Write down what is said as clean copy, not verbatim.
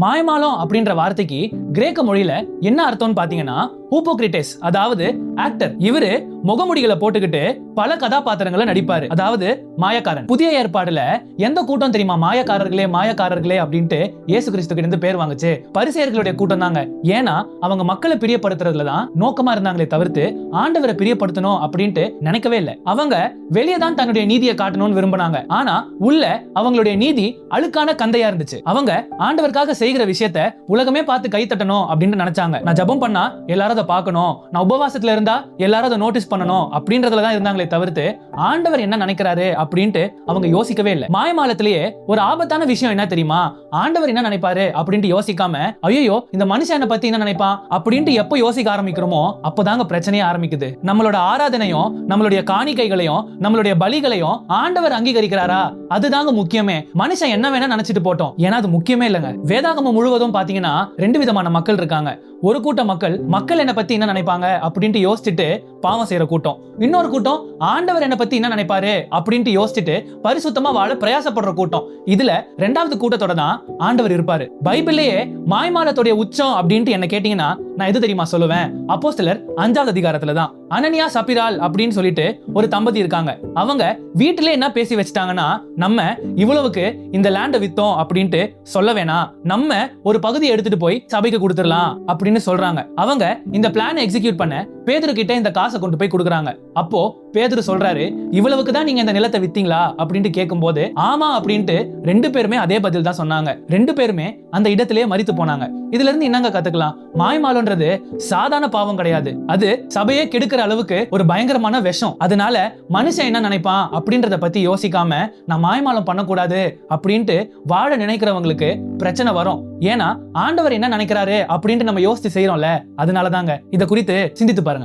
மாயமாலம் அப்படின்ற வார்த்தைக்கு கிரேக்க மொழியில என்ன அர்த்தம்னு பாத்தீங்கன்னா ஹூபோக்ரிட்டஸ், அதாவது ஆக்டர். இவரு முகமுடிகளை போட்டுக்கிட்டு பல கதாபாத்திரங்களை நடிப்பாரு, அதாவது மாயக்காரன். புதிய ஏற்பாடுல எந்த கூட்டம் தெரியுமா மாயக்காரர்களே மாயக்காரர்களே அப்படின்ட்டு இயேசு கிறிஸ்து கிட்ட இருந்து பேர் வாங்குச்சு? பரிசேயர்களுடைய கூட்டம் தாங்க. ஏன்னா அவங்க மக்களை பிரியப்படுத்துறதுல தான் நோக்கமா இருந்தாங்களே தவிர்த்து ஆண்டவரை பிரியப்படுத்தணும் அப்படின்ட்டு நினைக்கவே இல்லை. அவங்க வெளியே தான் தன்னுடைய நீதியை காட்டணும்னு விரும்பினாங்க. ஆனா உள்ள அவங்களுடைய நீதி அழுக்கான கந்தையா இருந்துச்சு. அவங்க ஆண்டவருக்காக செய்கிற விஷயத்த உலகமே பார்த்து கை தட்டணும் அப்படின்னு நினைச்சாங்க. நான் ஜெபம் பண்ணா எல்லாரும் அதை பார்க்கணும், நான் உபவாசத்துல இருந்தா எல்லாரும் அதை நோட்டீஸ் பண்ணணும் அப்படின்றதுல தான் இருந்தாங்களே தவிர்த்து ஆண்டவர் என்ன நினைக்கிறாரு அப்படின்ட்டு அவங்க யோசிக்கவே இல்லை. மாயமாலத்திலேயே ஒரு ஆபத்தான விஷயம் என்ன தெரியுமா? ஆண்டவர் என்ன நினைப்பாரு அப்படின்ட்டு யோசிக்காம, ஐயோ இந்த மனுஷனை பத்தி என்ன நினைப்பான் அப்படின்ட்டு எப்போ யோசிக்க ஆரம்பிக்கிறோமோ அப்போதாங்க பிரச்சனையே ஆரம்பிக்குது. நம்மளோட ஆராதனையும் நம்மளுடைய காணிக்கைகளையும் நம்மளுடைய பலிகளையும் ஆண்டவர் அங்கீகரிக்கிறாரா? அதுதாங்க முக்கியமே. மனுஷன் என்ன வேணா நினைச்சிட்டு போட்டோம், ஏன்னா அது முக்கியமே இல்லைங்க. வேதாகமம் முழுவதும் பாத்தீங்கன்னா ரெண்டு விதமான மக்கள் இருக்காங்க. ஒரு கூட்ட மக்கள் என்ன பத்தி என்ன நினைப்பாங்க அப்படின்ட்டு யோசிச்சுட்டு பாவம் செய்யற கூட்டம். இன்னொரு கூட்டம் ஆண்டவர் என்ன பத்தி என்ன நினைப்பாரு அப்படின்ட்டு யோசிச்சுட்டு பரிசுத்தமா வாழ பிரயாசப்படுற கூட்டம். இதுல ரெண்டாவது கூட்டத்தோட தான் ஆண்டவர் இருப்பாரு. பைபிள்லயே மாய்மாலத்துடைய உச்சம் அப்படின்ட்டு என்ன கேட்டீங்கன்னா நான் எது தெரியுமா சொல்லுவேன்? அப்போஸ்தலர் 5வது அதிகாரத்துல தான். அனனியா சபிரால் அப்படின்னு சொல்லிட்டு ஒரு தம்பதி இருக்காங்க. அவங்க வீட்டிலே என்ன பேசி வச்சுட்டாங்கன்னா, நம்ம இவ்வளவுக்கு இந்த லேண்டை வித்தோம் அப்படின்ட்டு சொல்ல வேணாம், நம்ம ஒரு பகுதியை எடுத்துட்டு போய் சபைக்கு கொடுத்துடலாம் அப்படின்னு சொல்றாங்க. அவங்க இந்த பிளானை எக்ஸிக்யூட் பண்ண பேதுரு கிட்ட இந்த காசை கொண்டு போய் கொடுக்குறாங்க. அப்போ பேதுரு சொல்றாரு, இவ்வளவுக்கு தான் நீங்க இந்த நிலத்தை வித்தீங்களா அப்படின்ட்டு கேட்கும்போது ஆமா அப்படின்ட்டு ரெண்டு பேருமே அதே பதில் தான் சொன்னாங்க. ரெண்டு பேருமே அந்த இடத்திலேயே மரித்து போனாங்க. இதுல இருந்து என்னங்க கத்துக்கலாம்? மாய்மாலன்றது சாதாரண பாவம் கிடையாது. அது சபையே கெடுக்கிற அளவுக்கு ஒரு பயங்கரமான விஷம். அதனால மனுஷன் என்ன நினைப்பான் அப்படின்றத பத்தி யோசிக்காம நான் மாய்மாலம் பண்ணக்கூடாது அப்படின்ட்டு வாழ நினைக்கிறவங்களுக்கு பிரச்சனை வரும். ஏன்னா ஆண்டவர் என்ன நினைக்கிறாரு அப்படின்ட்டு நம்ம யோசிச்சு செய்யறோம்ல, அதனாலதாங்க. இதை குறித்து சிந்தித்து பாருங்க.